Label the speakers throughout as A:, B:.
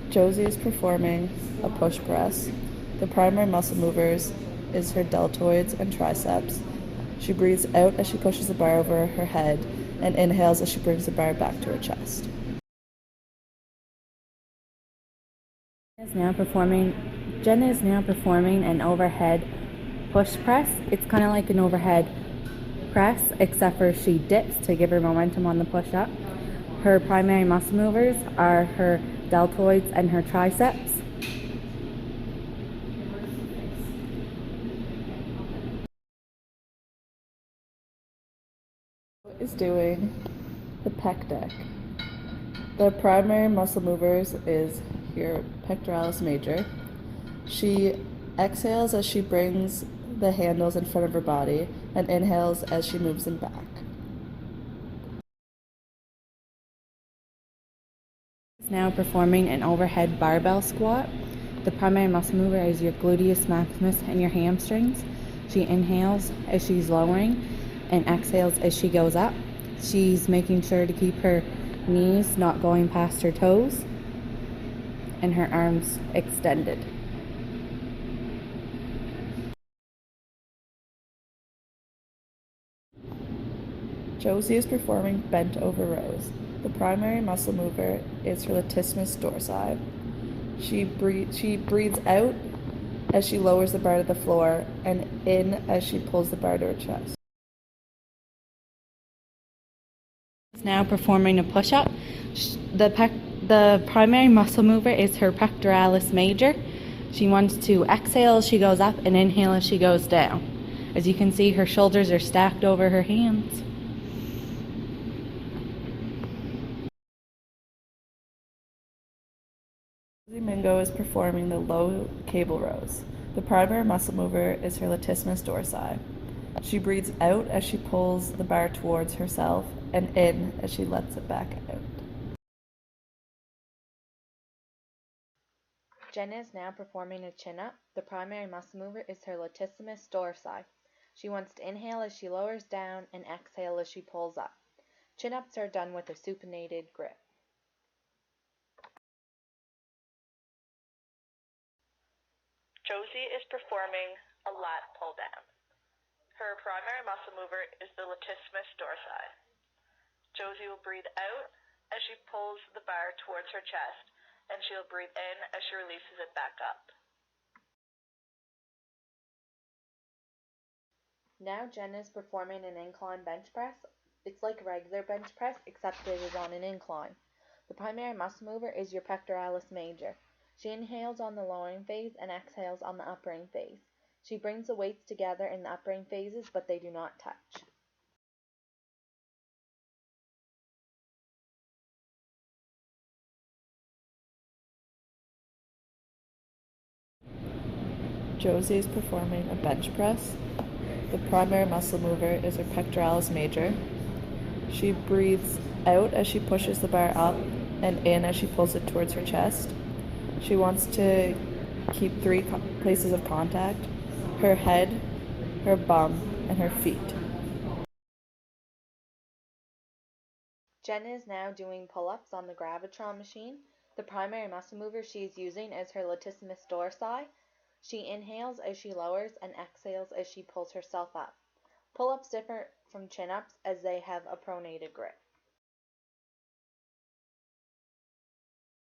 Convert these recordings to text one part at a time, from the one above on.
A: Josie is performing a push press. The primary muscle movers is her deltoids and triceps. She breathes out as she pushes the bar over her head and inhales as she brings the bar back to her chest.
B: Jenna is now performing an overhead push press. It's kind of like an overhead press, except for she dips to give her momentum on the push up. Her primary muscle movers are her deltoids and her triceps.
A: Is doing the pec deck. The primary muscle movers is your pectoralis major. She exhales as she brings the handles in front of her body and inhales as she moves them back.
B: Now performing an overhead barbell squat. The primary muscle mover is your gluteus maximus and your hamstrings. She inhales as she's lowering and exhales as she goes up. She's making sure to keep her knees not going past her toes and her arms extended.
A: Josie is performing bent over rows. The primary muscle mover is her latissimus dorsi. She breathes out as she lowers the bar to the floor and in as she pulls the bar to her chest.
B: Now performing a push-up. The primary muscle mover is her pectoralis major. She wants to exhale as she goes up and inhale as she goes down. As you can see, her shoulders are stacked over her hands.
A: Mingo is performing the low cable rows. The primary muscle mover is her latissimus dorsi. She breathes out as she pulls the bar towards herself and in as she lets it back out.
B: Jenna is now performing a chin-up. The primary muscle mover is her latissimus dorsi. She wants to inhale as she lowers down and exhale as she pulls up. Chin-ups are done with a supinated grip.
C: Josie is performing a lat pull down. Her primary muscle mover is the latissimus dorsi. Josie will breathe out as she pulls the bar towards her chest, and she'll breathe in as she releases it back up.
B: Now Jenna is performing an incline bench press. It's like a regular bench press, except it is on an incline. The primary muscle mover is your pectoralis major. She inhales on the lowering phase and exhales on the uppering phase. She brings the weights together in the uppering phases, but they do not touch.
A: Josie is performing a bench press. The primary muscle mover is her pectoralis major. She breathes out as she pushes the bar up and in as she pulls it towards her chest. She wants to keep three places of contact: her head, her bum, and her feet.
B: Jenna is now doing pull-ups on the gravitron machine. The primary muscle mover she is using is her latissimus dorsi. She inhales as she lowers and exhales as she pulls herself up. Pull-ups differ from chin-ups as they have a pronated grip.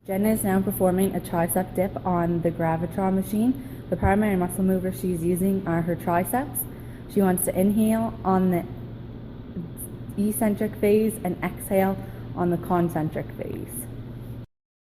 B: Jenna is now performing a tricep dip on the gravitron machine. The primary muscle movers she's using are her triceps. She wants to inhale on the eccentric phase and exhale on the concentric phase.